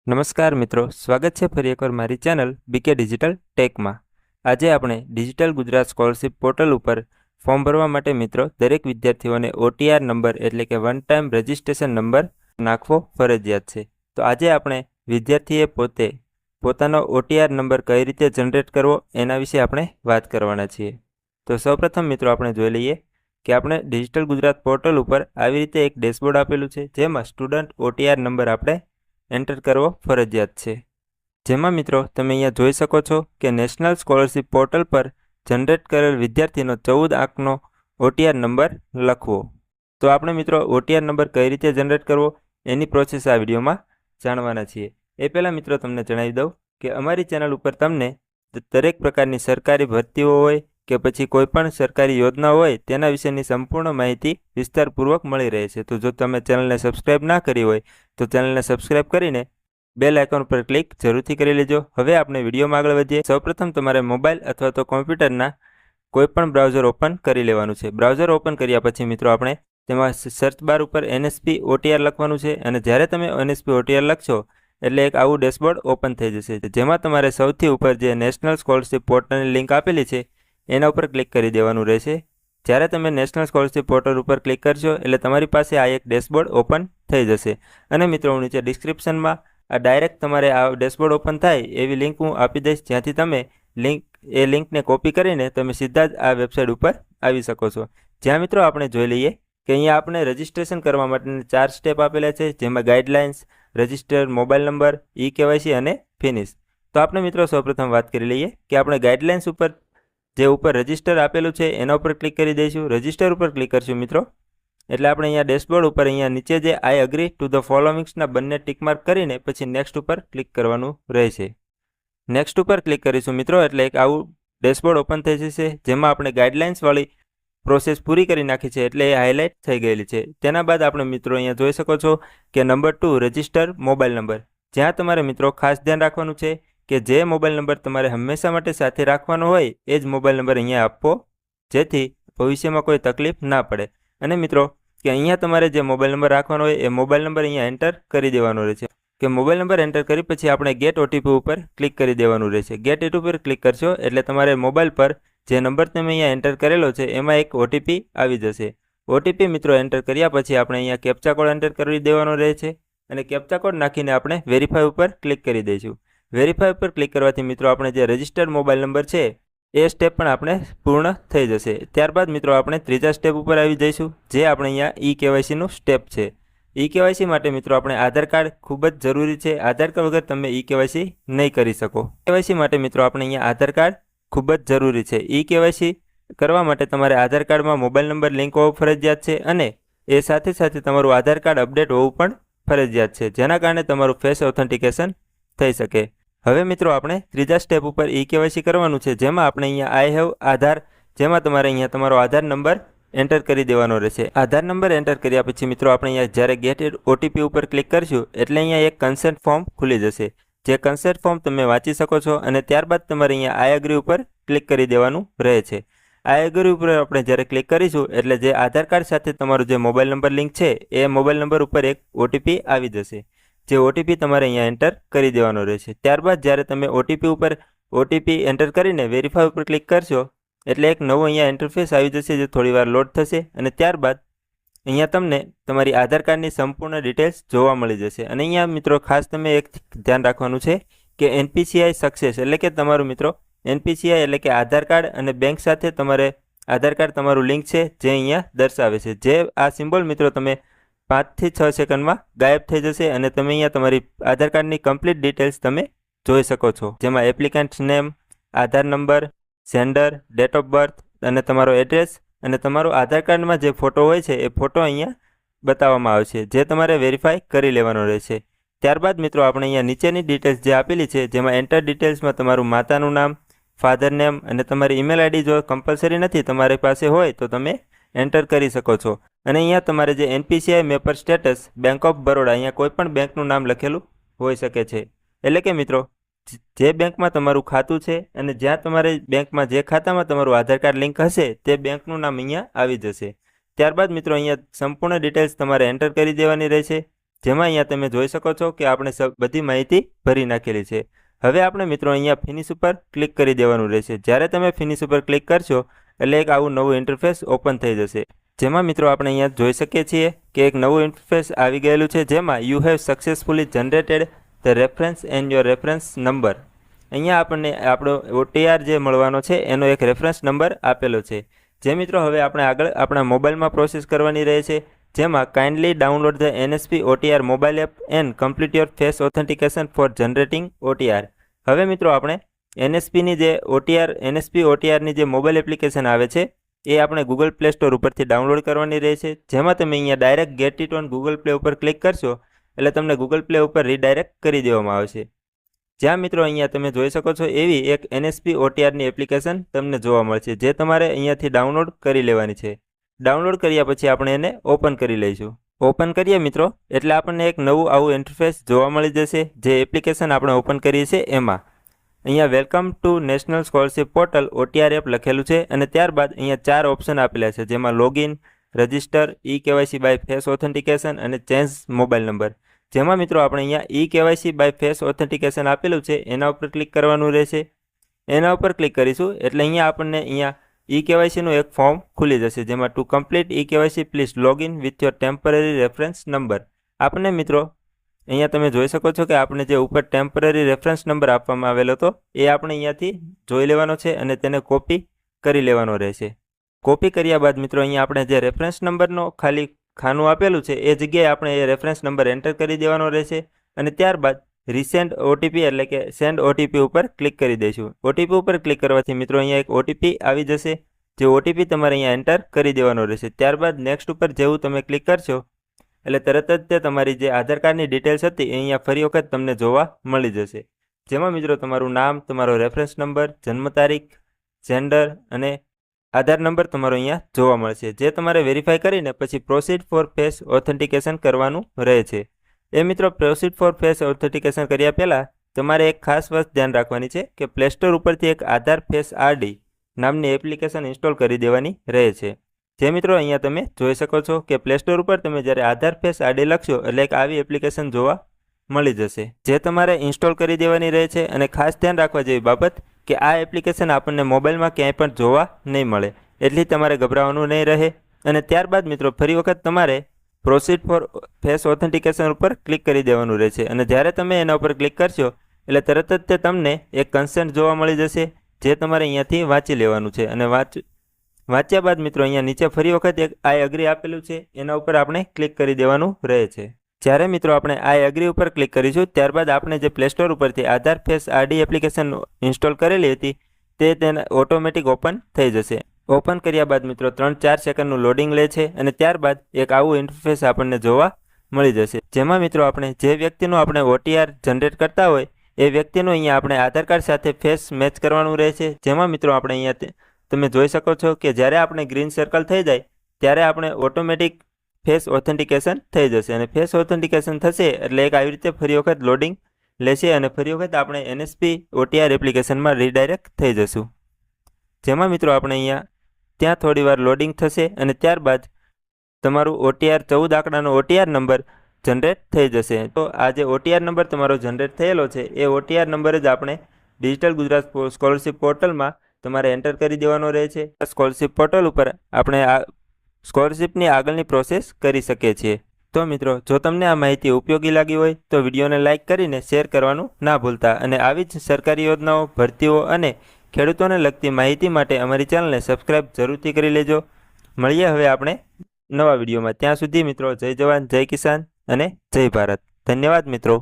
નમસ્કાર મિત્રો, સ્વાગત છે ફરી એકવાર મારી ચેનલ બીકે ડિજિટલ ટેકમાં। આજે આપણે ડિજિટલ ગુજરાત સ્કોલરશિપ પોર્ટલ ઉપર ફોર્મ ભરવા માટે મિત્રો દરેક વિદ્યાર્થીઓને OTR નંબર એટલે કે વન ટાઈમ રજિસ્ટ્રેશન નંબર નાખવો ફરજિયાત છે। તો આજે આપણે વિદ્યાર્થીએ પોતાનો OTR નંબર કઈ રીતે જનરેટ કરવો એના વિશે આપણે વાત કરવાના છીએ। તો સૌપ્રથમ મિત્રો આપણે જોઈ લઈએ કે આપણે ડિજિટલ ગુજરાત પોર્ટલ ઉપર આવી રીતે એક ડેશબોર્ડ આપેલું છે, જેમાં સ્ટુડન્ટ OTR નંબર આપણે એન્ટર કરવો ફરજિયાત છે। જેમાં મિત્રો તમે અહીંયા જોઈ શકો છો કે નેશનલ સ્કોલરશિપ પોર્ટલ પર જનરેટ કરેલ વિદ્યાર્થીનો 14 અંકનો OTR નંબર લખવો। તો આપણે મિત્રો OTR નંબર કઈ રીતે જનરેટ કરવો એની પ્રોસેસ આ વિડીયોમાં જાણવાના છીએ। એ પહેલાં મિત્રો તમને જણાવી દઉં કે અમારી ચેનલ ઉપર તમને દરેક પ્રકારની સરકારી ભરતીઓ હોય કે પછી કોઈ પણ સરકારી યોજના હોય તેના વિશેની સંપૂર્ણ માહિતી વિસ્તારપૂર્વક મળી રહે છે। તો જો તમે ચેનલને સબસ્ક્રાઇબ ના કરી હોય તો ચેનલને સબસ્ક્રાઇબ કરીને બેલ આઇકોન પર ક્લિક જરૂરથી કરી લેજો। હવે આપણે વિડીયોમાં આગળ વધીએ। સૌપ્રથમ તમારે મોબાઈલ અથવા તો કોમ્પ્યુટરના કોઈ પણ બ્રાઉઝર ઓપન કરી લેવાનું છે। બ્રાઉઝર ઓપન કર્યા પછી મિત્રો આપણે તેમાં સર્ચ બાર ઉપર NSP OTR લખવાનું છે, અને જ્યારે તમે NSP OTR લખશો એટલે એક આવું ડેશબોર્ડ ઓપન થઈ જશે, જેમાં તમારે સૌથી ઉપર જે નેશનલ સ્કોલરશિપ પોર્ટલની લિંક આપેલી છે એના ઉપર ક્લિક કરી દેવાનું રહેશે। જ્યારે તમે નેશનલ સ્કોલરશિપ પોર્ટલ ઉપર ક્લિક કરશો એટલે તમારી પાસે આ એક ડેશબોર્ડ ઓપન થઈ જશે। અને મિત્રો હું નીચે ડિસ્ક્રિપ્શનમાં આ ડાયરેક્ટ તમારે આ ડેશબોર્ડ ઓપન થાય એવી લિંક હું આપી દઈશ, જ્યાંથી તમે લિંકને કોપી કરીને તમે સીધા જ આ વેબસાઇટ ઉપર આવી શકો છો। જ્યાં મિત્રો આપણે જોઈ લઈએ કે અહીંયા આપણે રજિસ્ટ્રેશન કરવા માટેના 4 સ્ટેપ આપેલા છે, જેમાં guidelines, register, mobile number, KYC અને ફિનિશ। તો આપણે મિત્રો સૌપ્રથમ વાત કરી લઈએ કે આપણે ગાઈડલાઇન્સ ઉપર જે ઉપર રજિસ્ટર આપેલું છે એના ઉપર ક્લિક કરી દઈશું। રજિસ્ટર ઉપર ક્લિક કરશું મિત્રો એટલે આપણે અહીંયા ડેશબોર્ડ ઉપર અહીંયા નીચે જે આઈ અગ્રી ટુ ધ ફોલોવિંગ્સના બંને ટિક માર્ક કરીને પછી નેક્સ્ટ ઉપર ક્લિક કરવાનું રહેશે। નેક્સ્ટ ઉપર ક્લિક કરીશું મિત્રો એટલે એક આવું ડેશબોર્ડ ઓપન થઈ જશે, જેમાં આપણે ગાઈડલાઇન્સવાળી પ્રોસેસ પૂરી કરી નાખી છે એટલે એ હાઇલાઇટ થઈ ગયેલી છે। તેના બાદ આપણે મિત્રો અહીંયા જોઈ શકો છો કે નંબર 2 રજિસ્ટર મોબાઈલ નંબર, જ્યાં તમારે મિત્રો ખાસ ધ્યાન રાખવાનું છે કે જે મોબાઈલ નંબર તમારે હંમેશા માટે સાથે રાખવાનો હોય એ જ મોબાઈલ નંબર અહીંયા આપવો, જેથી ભવિષ્યમાં કોઈ તકલીફ ના પડે। અને મિત્રો કે અહીંયા તમારે જે મોબાઈલ નંબર રાખવાનો હોય એ મોબાઈલ નંબર અહીંયા એન્ટર કરી દેવાનો રહેશે કે મોબાઈલ નંબર એન્ટર કરી પછી આપણે ગેટ OTP ઉપર ક્લિક કરી દેવાનું રહેશે। ગેટ OTP ઉપર ક્લિક કરશો એટલે તમારે મોબાઈલ પર જે નંબર તમે અહીંયા એન્ટર કરેલો છે એમાં એક OTP આવી જશે। OTP મિત્રો એન્ટર કર્યા પછી આપણે અહીંયા કેપ્ચા કોડ એન્ટર કરી દેવાનો રહે છે, અને કેપ્ચા કોડ નાખીને આપણે વેરીફાઈ ઉપર ક્લિક કરી દઈશું। વેરીફાઈ ઉપર ક્લિક કરવાથી મિત્રો આપણે જે રજિસ્ટર્ડ મોબાઈલ નંબર છે એ સ્ટેપ પણ આપણે પૂર્ણ થઈ જશે। ત્યારબાદ મિત્રો આપણે ત્રીજા સ્ટેપ ઉપર આવી જઈશું, જે આપણે અહીંયા KYC નું સ્ટેપ છે। KYC માટે મિત્રો આપણે આધાર કાર્ડ ખૂબ જ જરૂરી છે। આધાર કાર્ડ વગર તમે KYC નહીં કરી શકો। KYC માટે મિત્રો આપણે અહીંયા આધાર કાર્ડ ખૂબ જ જરૂરી છે। KYC કરવા માટે તમારે આધાર કાર્ડમાં મોબાઈલ નંબર લિંક હોવો ફરજિયાત છે, અને એ સાથે સાથે તમારું આધાર કાર્ડ અપડેટ હોવું પણ ફરજિયાત છે, જેના કારણે તમારું ફેસ ઓથેન્ટિકેશન થઈ શકે। હવે મિત્રો આપણે ત્રીજા સ્ટેપ ઉપર KYC કરવાનું છે, જેમાં આપણે અહીંયા આઈ હેવ આધાર, જેમાં તમારે અહીંયા તમારો આધાર નંબર એન્ટર કરી દેવાનો રહેશે। આધાર નંબર એન્ટર કર્યા પછી મિત્રો આપણે અહીંયા જ્યારે ગેટ OTP ઉપર ક્લિક કરશું એટલે અહીંયા એક કન્સેન્ટ ફોર્મ ખુલી જશે, જે કન્સેન્ટ ફોર્મ તમે વાંચી શકો છો, અને ત્યારબાદ તમારે અહીંયા આઈ અગ્રી ઉપર ક્લિક કરી દેવાનું રહે છે। આઈ અગ્રી ઉપર આપણે જ્યારે ક્લિક કરીશું એટલે જે આધાર કાર્ડ સાથે તમારો જે મોબાઈલ નંબર લિંક છે એ મોબાઈલ નંબર ઉપર એક OTP આવી જશે, જે OTP તમારે અહીંયા એન્ટર કરી દેવાનો રહેશે। ત્યારબાદ જ્યારે તમે OTP એન્ટર કરીને વેરીફાઈ ઉપર ક્લિક કરશો એટલે એક નવો અહીંયા ઇન્ટરફેસ આવી જશે, જે થોડીવાર લોડ થશે, અને ત્યારબાદ અહીંયા તમને તમારી આધાર કાર્ડની સંપૂર્ણ ડિટેલ્સ જોવા મળી જશે। અને અહીંયા મિત્રો ખાસ તમે એક ધ્યાન રાખવાનું છે કે NPCI સક્સેસ એટલે કે તમારું મિત્રો NPCI એટલે કે આધાર કાર્ડ અને બેંક સાથે તમારે આધાર કાર્ડ તમારું લિંક છે, જે અહીંયા દર્શાવે છે। જે આ સિમ્બોલ મિત્રો તમે 5 થી 6 સેકન્ડમાં ગાયબ થઈ જશે, અને તમે અહીંયા તમારી આધાર કાર્ડની કમ્પ્લીટ ડિટેલ્સ તમે જોઈ શકો છો, જેમાં applicant name, Aadhaar number, gender, date of birth અને તમારો એડ્રેસ, અને તમારો આધાર કાર્ડમાં જે ફોટો હોય છે એ ફોટો અહીંયા બતાવવામાં આવશે, જે તમારે વેરીફાઈ કરી લેવાનો રહેશે। ત્યારબાદ મિત્રો આપણે અહીંયા નીચેની ડિટેલ્સ જે આપેલી છે, જેમાં એન્ટર ડિટેલ્સમાં તમારું માતાનું નામ, ફાધર નેમ અને તમારી ઈમેલ આઈડી જો કમ્પલસરી નથી તમારી પાસે હોય તો તમે એન્ટર કરી શકો છો। અને અહીંયા તમારે જે NPCI mapper status bank of Baroda, અહીંયા કોઈ પણ બેંકનું નામ લખેલું હોઈ શકે છે, એટલે કે મિત્રો જે બેંકમાં તમારું ખાતું છે અને જ્યાં તમારે બેંકમાં જે ખાતામાં તમારું આધાર કાર્ડ લિંક હશે તે બેંકનું નામ અહીંયા આવી જશે। ત્યારબાદ મિત્રો અહીંયા સંપૂર્ણ ડિટેલ્સ તમારે એન્ટર કરી દેવાની રહેશે, જેમાં અહીંયા તમે જોઈ શકો છો કે આપણે બધી માહિતી ભરી નાખેલી છે। હવે આપણે મિત્રો અહીંયા ફિનિશ ઉપર ક્લિક કરી દેવાનું રહેશે। જ્યારે તમે ફિનિશ ઉપર ક્લિક કરશો એટલે એક આવું નવું ઇન્ટરફેસ ઓપન થઈ જશે, જેમાં મિત્રો આપણે અહીંયા જોઈ શકીએ છીએ કે એક નવું ઇન્ટરફેસ આવી ગયેલું છે, જેમાં you have successfully generated the reference and your reference number. અહીંયા આપણને આપણો OTR જે મળવાનો છે એનો એક રેફરન્સ નંબર આપેલો છે, જે મિત્રો હવે આપણે આગળ આપણા મોબાઈલમાં પ્રોસેસ કરવાની રહે છે, જેમાં kindly download the NSP OTR mobile app and complete your face authentication for generating OTR। હવે મિત્રો આપણે NSPની જે NSP OTRની જે મોબાઈલ એપ્લિકેશન આવે છે એ આપણે ગૂગલ પ્લે સ્ટોર ઉપરથી ડાઉનલોડ કરવાની રહે છે, જેમાં તમે અહીંયા direct get it on Google play ઉપર ક્લિક કરશો એટલે તમને ગૂગલ પ્લે ઉપર રીડાયરેક્ટ કરી દેવામાં આવશે। જ્યાં મિત્રો અહીંયા તમે જોઈ શકો છો એવી એક NSP OTRની એપ્લિકેશન તમને જોવા મળશે, જે તમારે અહીંયાથી ડાઉનલોડ કરી લેવાની છે। ડાઉનલોડ કર્યા પછી આપણે એને ઓપન કરી લઈશું। ઓપન કરીએ મિત્રો એટલે આપણને એક નવું આવું ઇન્ટરફેસ જોવા મળી જશે, જે એપ્લિકેશન આપણે ઓપન કરીએ છીએ એમાં અહીંયા welcome to national scholarship portal OTR app લખેલું છે, અને ત્યારબાદ અહીંયા 4 ઓપ્શન આપેલા છે, જેમાં login, register, KYC by face authentication અને ચેન્જ મોબાઈલ નંબર। જેમાં મિત્રો આપણે અહીંયા KYC બાય ફેસ ઓથેન્ટિકેશન આપેલું છે એના ઉપર ક્લિક કરવાનું રહેશે। એના ઉપર ક્લિક કરીશું એટલે અહીંયા આપણને અહીંયા KYCનું એક ફોર્મ ખુલી જશે, જેમાં to complete KYC please login with your temporary reference number. આપણને મિત્રો અહીંયા તમે જોઈ શકો છો કે આપણે જે ઉપર ટેમ્પરરી રેફરન્સ નંબર આપવામાં આવેલો હતો એ આપણે અહીંયાથી જોઈ લેવાનો છે અને તેને કોપી કરી લેવાનો રહેશે। કોપી કર્યા બાદ મિત્રો અહીંયા આપણે જે રેફરન્સ નંબરનો ખાલી ખાનું આપેલું છે એ જગ્યાએ આપણે એ રેફરન્સ નંબર એન્ટર કરી દેવાનો રહેશે, અને ત્યારબાદ રિસેન્ટ OTP એટલે કે સેન્ડ OTP ઉપર ક્લિક કરી દઈશું। OTP ઉપર ક્લિક કરવાથી મિત્રો અહીંયા એક OTP આવી જશે, જે OTP તમારે અહીંયા એન્ટર કરી દેવાનો રહેશે। ત્યારબાદ નેક્સ્ટ ઉપર જેવું તમે ક્લિક કરશો એટલે તરત જ તે તમારી જે આધાર કાર્ડની ડિટેલ્સ હતી એ અહીંયા ફરી વખત તમને જોવા મળી જશે, જેમાં મિત્રો તમારું નામ, તમારો રેફરન્સ નંબર, જન્મ તારીખ, જેન્ડર અને આધાર નંબર તમારો અહીંયા જોવા મળશે, જે તમારે વેરીફાઈ કરીને પછી પ્રોસીડ ફોર ફેસ ઓથેન્ટિકેશન કરવાનું રહે છે। એ મિત્રો પ્રોસીડ ફોર ફેસ ઓથેન્ટિકેશન કર્યા પહેલાં તમારે એક ખાસ વાત ધ્યાન રાખવાની છે કે પ્લે સ્ટોર ઉપરથી એક આધાર ફેસ RD નામની એપ્લિકેશન ઇન્સ્ટોલ કરી દેવાની રહે છે। જે મિત્રો અહીંયા તમે જોઈ શકો છો કે પ્લે સ્ટોર ઉપર તમે જ્યારે આધાર ફેસ RD લખશો એટલે એક આવી એપ્લિકેશન જોવા મળી જશે, જે તમારે ઇન્સ્ટોલ કરી દેવાની રહે છે। અને ખાસ ધ્યાન રાખવા જેવી બાબત કે આ એપ્લિકેશન આપણને મોબાઈલમાં ક્યાંય પણ જોવા નહીં મળે, એટલે તમારે ગભરાવાનું નહીં રહે। અને ત્યારબાદ મિત્રો ફરી વખત તમારે પ્રોસીડ ફોર ફેસ ઓથેન્ટિકેશન ઉપર ક્લિક કરી દેવાનું રહેશે, અને જ્યારે તમે એના ઉપર ક્લિક કરશો એટલે તરત જ તે તમને એક કન્સેન્ટ જોવા મળી જશે, જે તમારે અહીંયાથી વાંચી લેવાનું છે। અને વાંચ્યા બાદ મિત્રો અહીંયા નીચે ફરી વખત એક આઈ અગ્રી આપેલું છે એના ઉપર આપણે ક્લિક કરી દેવાનું રહે છે। જ્યારે મિત્રો આપણે આઈ અગ્રી ઉપર ક્લિક કરીશું ત્યારબાદ આપણે જે પ્લે સ્ટોર ઉપરથી આધાર ફેસ RD એપ્લિકેશન ઇન્સ્ટોલ કરેલી હતી તેને ઓટોમેટિક ઓપન થઈ જશે। ઓપન કર્યા બાદ મિત્રો 3-4 સેકન્ડનું લોડિંગ લે છે, અને ત્યારબાદ એક આવું ઇન્ટરફેસ આપણને જોવા મળી જશે, જેમાં મિત્રો આપણે જે વ્યક્તિનું આપણે OTR જનરેટ કરતા હોય એ વ્યક્તિનું અહીંયા આપણે આધાર કાર્ડ સાથે ફેસ મેચ કરવાનું રહે છે। જેમાં મિત્રો આપણે અહીંયા તમે જોઈ શકો છો કે જ્યારે આપણે ગ્રીન સર્કલ થઈ જાય ત્યારે આપણે ઓટોમેટિક ફેસ ઓથેન્ટિકેશન થઈ જશે, અને ફેસ ઓથેન્ટિકેશન થશે એટલે એક આવી રીતે ફરી વખત લોડિંગ લેશે, અને ફરી વખત આપણે NSP OTR એપ્લિકેશનમાં રીડાયરેક્ટ થઈ જશું। જેમાં મિત્રો આપણે અહીંયા ત્યાં થોડી વાર લોડિંગ થશે, અને ત્યારબાદ તમારું OTR 14 આંકડાનો OTR નંબર જનરેટ થઈ જશે। તો આ જે OTR નંબર તમારો જનરેટ થયેલો છે એ OTR નંબર જ આપણે ડિજિટલ ગુજરાત સ્કોલરશિપ પોર્ટલમાં તમારે એન્ટર કરી દેવાનો રહે છે। સ્કોલરશિપ પોર્ટલ ઉપર આપણે આ સ્કોલરશિપની આગળની પ્રોસેસ કરી શકીએ છીએ। તો મિત્રો જો તમને આ માહિતી ઉપયોગી લાગી હોય તો વિડીયોને લાઇક કરીને શેર કરવાનું ના ભૂલતા, અને આવી જ સરકારી યોજનાઓ, ભરતીઓ અને ખેડૂતોને લગતી માહિતી માટે અમારી ચેનલને સબસ્ક્રાઈબ જરૂરથી કરી લેજો। મળીએ હવે આપણે નવા વિડીયોમાં, ત્યાં સુધી મિત્રો જય જવાન, જય કિસાન અને જય ભારત। ધન્યવાદ મિત્રો।